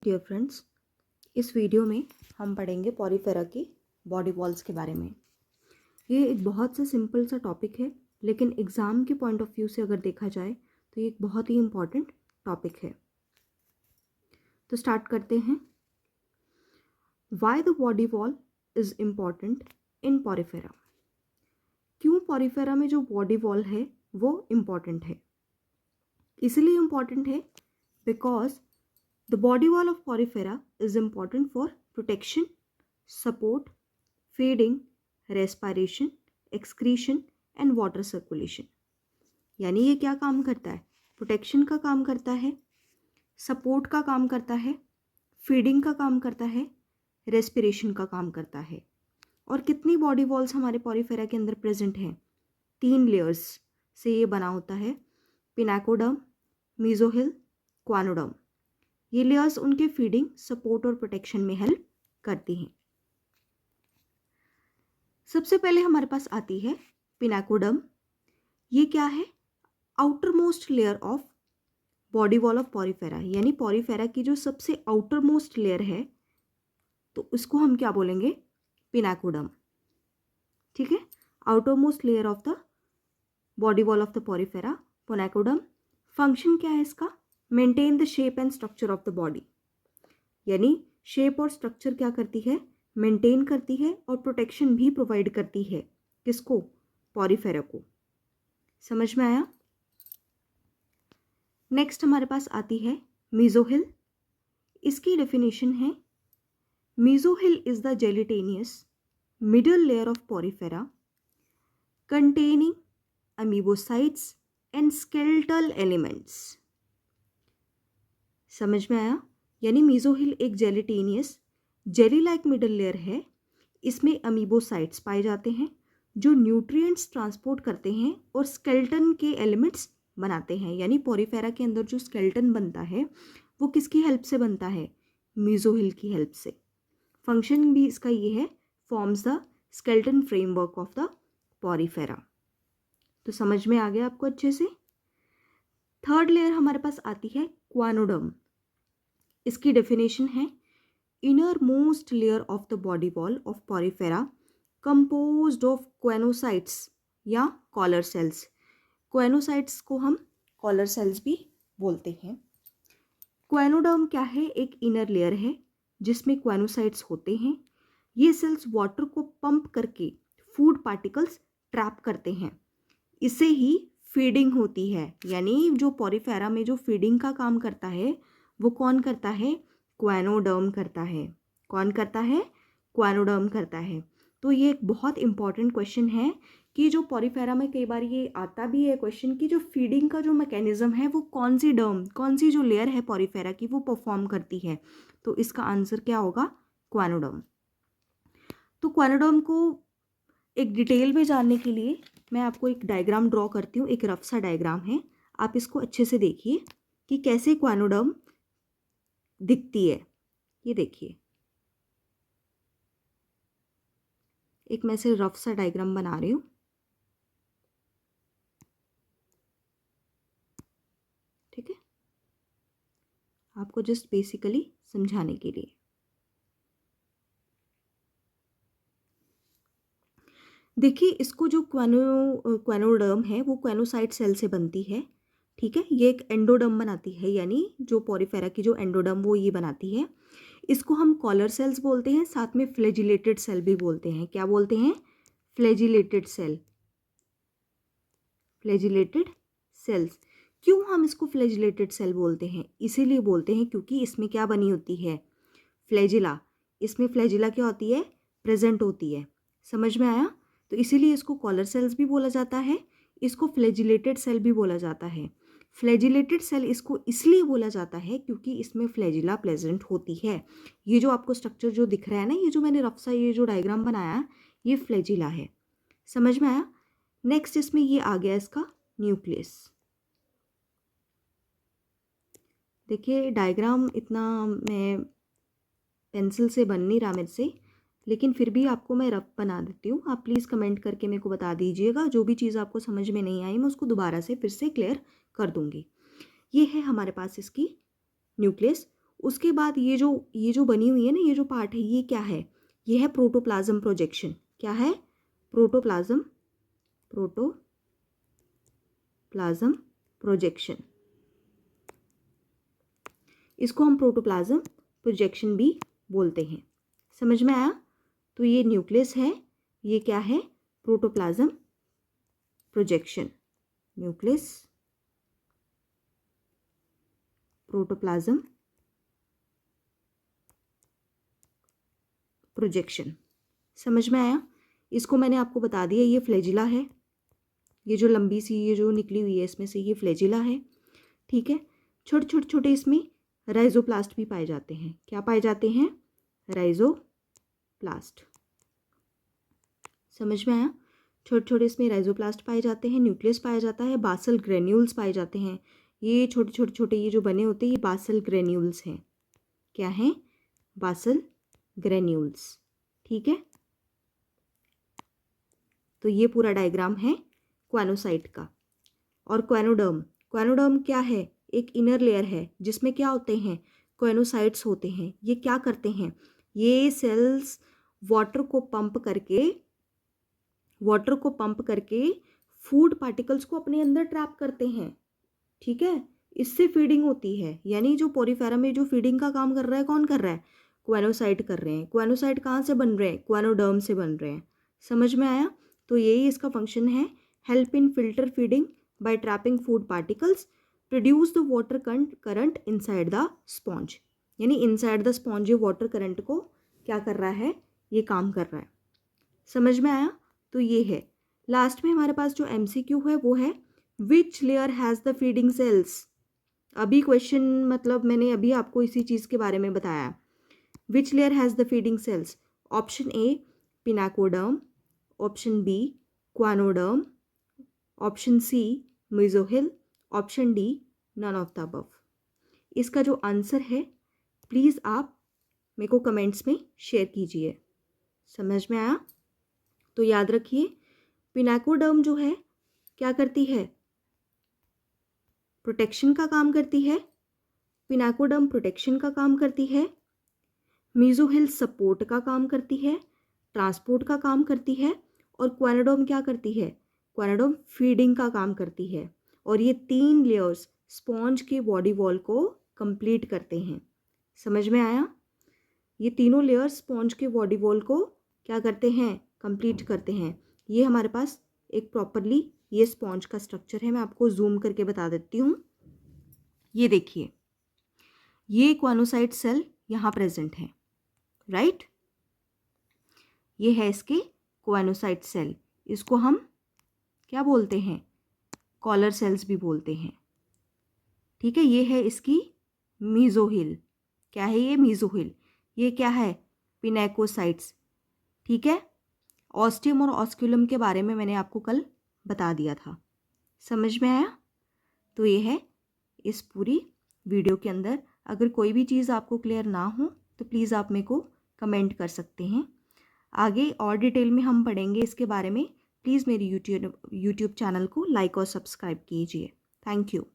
Dear friends, इस video में हम पढ़ेंगे पॉरीफेरा की बॉडी वॉल्स के बारे में। ये एक बहुत सा सिंपल सा टॉपिक है, लेकिन एग्ज़ाम के पॉइंट ऑफ व्यू से अगर देखा जाए तो ये एक बहुत ही इम्पॉर्टेंट टॉपिक है। तो स्टार्ट करते हैं। Why the body wall is important in Porifera. क्यों पॉरीफेरा में जो बॉडी वॉल है वो इम्पॉर्टेंट है? इसलिए इम्पॉर्टेंट है because the body wall of porifera is important for protection, support, feeding, respiration, excretion and water circulation. यानी ये क्या काम करता है? प्रोटेक्शन का काम करता है, सपोर्ट का काम करता है, फीडिंग का काम करता है, रेस्पिरेशन का काम करता है। और कितनी बॉडी वॉल्स हमारे पॉरीफेरा के अंदर प्रेजेंट हैं? 3 लेयर्स से ये बना होता है, पिनाकोडर्म, मीजोहिल, क्वानोडर्म। ये लेयर्स उनके फीडिंग, सपोर्ट और प्रोटेक्शन में हेल्प करती हैं। सबसे पहले हमारे पास आती है पिनाकोडर्म। ये क्या है? Outer most layer of body wall of Porifera, यानी पॉरीफेरा की जो सबसे आउटर मोस्ट लेयर है, तो उसको हम क्या बोलेंगे? पिनाकोडर्म। ठीक है, outer most layer of the body wall of the Porifera, पिनाकोडर्म। Function क्या है इसका? Maintain the shape and structure of the body, यानी शेप और स्ट्रक्चर क्या करती है? मेंटेन करती है और प्रोटेक्शन भी प्रोवाइड करती है। किसको? पॉरीफेरा को। समझ में आया? नेक्स्ट हमारे पास आती है मीजोहिल। इसकी डेफिनेशन है, mesohyl is the gelatinous middle layer of Porifera containing amoebocytes and skeletal elements. समझ में आया? यानी मीजोहिल एक gelatinous jelly like middle layer है। इसमें अमीबोसाइट्स पाए जाते हैं जो न्यूट्रिएंट्स ट्रांसपोर्ट करते हैं और स्केलेटन के एलिमेंट्स बनाते हैं। यानी पॉरीफेरा के अंदर जो स्केलेटन बनता है वो किसकी हेल्प से बनता है? मीजोहिल की हेल्प से। फंक्शन भी इसका ये है, forms the skeleton framework of the Porifera. तो समझ में आ गया आपको अच्छे से? थर्ड लेयर हमारे पास आती है क्वानोडर्म। इसकी डेफिनेशन है, inner most layer of the body wall of Porifera composed of choanocytes या कॉलर सेल्स। क्वेनोसाइट्स को हम कॉलर सेल्स भी बोलते हैं। क्वेनोडर्म क्या है? एक इनर लेयर है जिसमें क्वेनोसाइट्स होते हैं। ये सेल्स वाटर को पंप करके फूड पार्टिकल्स ट्रैप करते हैं। इससे ही फीडिंग होती है। यानी जो पॉरीफेरा में जो फीडिंग का काम करता है वो कौन करता है? क्वेनोडर्म करता है। कौन करता है? क्वेनोडर्म करता है। तो ये एक बहुत इंपॉर्टेंट क्वेश्चन है कि जो पॉरीफेरा में कई बार ये आता भी है क्वेश्चन कि जो फीडिंग का जो मैकेनिज्म है वो कौन सी डर्म, कौन सी जो लेयर है पॉरीफेरा की वो परफॉर्म करती है। तो इसका आंसर क्या होगा? क्वेनोडर्म। तो क्वेनोडर्म को एक डिटेल में जानने के लिए मैं आपको एक डायग्राम ड्रॉ करती हूँ। एक रफ सा डायग्राम है, आप इसको अच्छे से देखिए कि कैसे क्वेनोडर्म दिखती है। ये देखिए, एक मैं से रफ सा डायग्राम बना रही हूँ। ठीक है, आपको जस्ट बेसिकली समझाने के लिए। देखिए, इसको जो क्वेनोडर्म है वो क्वेनोसाइट सेल से बनती है। ठीक है, ये एक एंडोडर्म बनाती है, यानी जो पॉरीफेरा की जो एंडोडर्म वो ये बनाती है। इसको हम कॉलर सेल्स बोलते हैं, साथ में फ्लैजिलेटेड सेल भी बोलते हैं। क्या बोलते हैं? Flagellated cell, flagellated cells. क्यों हम इसको फ्लैजिलेटेड सेल बोलते हैं? इसीलिए बोलते हैं क्योंकि इसमें क्या बनी होती है? फ्लैजिला। इसमें फ्लैजिला क्या होती है? प्रेजेंट होती है। समझ में आया? तो इसीलिए इसको कॉलर सेल्स भी बोला जाता है, इसको फ्लैजिलेटेड सेल भी बोला जाता है। फ्लैजिलेटेड सेल इसको इसलिए बोला जाता है क्योंकि इसमें फ्लैजिला प्रेजेंट होती है। ये जो आपको स्ट्रक्चर जो दिख रहा है ना, ये जो मैंने रफ सा ये जो डायग्राम बनाया, ये फ्लैजिला है। समझ में आया? नेक्स्ट इसमें ये आ गया इसका न्यूक्लियस। देखिए, डायग्राम इतना मैं पेंसिल से बन नहीं रहा मेरे से, लेकिन फिर भी आपको मैं रफ बना देती हूँ। आप प्लीज़ कमेंट करके मेरे को बता दीजिएगा, जो भी चीज़ आपको समझ में नहीं आई मैं उसको दोबारा से फिर से क्लियर कर दूँगी। ये है हमारे पास इसकी न्यूक्लियस। उसके बाद ये जो बनी हुई है ना, ये जो पार्ट है, ये क्या है? ये है प्रोटोप्लाज्म प्रोजेक्शन। क्या है? Protoplasm projection. इसको हम प्रोटोप्लाज्म प्रोजेक्शन भी बोलते हैं। समझ में आया? तो ये न्यूक्लियस है, ये क्या है? Protoplasm projection. Nucleus, protoplasm projection. समझ में आया? इसको मैंने आपको बता दिया, ये फ्लैजिला है। ये जो लंबी सी ये जो निकली हुई है इसमें से, ये फ्लैजिला है। ठीक है। छोटे छोटे छोटे इसमें राइजोप्लास्ट भी पाए जाते हैं। क्या पाए जाते हैं? राइजोप्लास्ट। समझ में आया? छोटे छोटे इसमें राइजोप्लास्ट पाए जाते हैं, न्यूक्लियस पाया जाता है, बासल ग्रेन्यूल्स पाए जाते हैं। ये छोटे छोटे छोटे ये जो बने होते हैं, ये बासल ग्रेन्यूल्स हैं। क्या हैं? Basal granules. ठीक है। तो ये पूरा डायग्राम है क्वानोसाइट का। और क्वानोडर्म क्या है? एक इनर लेयर है जिसमें क्या होते हैं? क्वानोसाइट्स होते हैं। ये क्या करते हैं? ये सेल्स वाटर को पंप करके फूड पार्टिकल्स को अपने अंदर ट्रैप करते हैं। ठीक है। इससे फीडिंग होती है। यानी जो पोरीफेरा में जो फीडिंग का काम कर रहा है, कौन कर रहा है? क्वानोसाइट कर रहे हैं। क्वानोसाइट कहाँ से बन रहे हैं? क्वानोडर्म से बन रहे हैं। समझ में आया? तो यही इसका फंक्शन है, help in filter feeding by trapping food particles, produce the water current inside the sponge. यानी इनसाइड द स्पॉन्ज ये वाटर करंट को क्या कर रहा है? ये काम कर रहा है। समझ में आया? तो ये है। लास्ट में हमारे पास जो MCQ है वो है, which layer has the feeding cells. अभी क्वेश्चन मतलब मैंने अभी आपको इसी चीज़ के बारे में बताया। Which layer has the feeding cells? Option A pinacoderm, option B choanoderm, option C mesohyl, option D none of the above. इसका जो आंसर है प्लीज़ आप मेरे को कमेंट्स में शेयर कीजिए। समझ में आया? तो याद रखिए, पिनाकोडर्म जो है क्या करती है? प्रोटेक्शन का काम करती है। पिनाकोडर्म प्रोटेक्शन का काम करती है। मेसोहिल सपोर्ट का काम करती है, ट्रांसपोर्ट का काम करती है। और क्वानोडर्म क्या करती है? क्वानोडर्म फीडिंग का काम करती है। और ये 3 लेयर्स स्पॉन्ज के बॉडी वॉल को कंप्लीट करते हैं। समझ में आया? ये तीनों लेयर्स स्पॉन्ज के बॉडी वॉल को क्या करते हैं? कंप्लीट करते हैं। ये हमारे पास एक प्रॉपरली ये स्पॉन्ज का स्ट्रक्चर है। मैं आपको जूम करके बता देती हूँ। ये देखिए, ये क्वानोसाइट सेल यहाँ प्रेजेंट है, राइट? ये है इसके क्वानोसाइट सेल। इसको हम क्या बोलते हैं? कॉलर सेल्स भी बोलते हैं। ठीक है। ये है इसकी मेसोहिल। क्या है ये? मेसोहिल। ये क्या है? पिनेकोसाइट्स। ठीक है। ऑस्टियम और ऑस्क्यूलम के बारे में मैंने आपको कल बता दिया था। समझ में आया? तो ये है इस पूरी वीडियो के अंदर। अगर कोई भी चीज़ आपको क्लियर ना हो तो प्लीज़ आप मेरे को कमेंट कर सकते हैं। आगे और डिटेल में हम पढ़ेंगे इसके बारे में। प्लीज़ मेरी यूट्यूब चैनल को लाइक और सब्सक्राइब कीजिए। Thank you.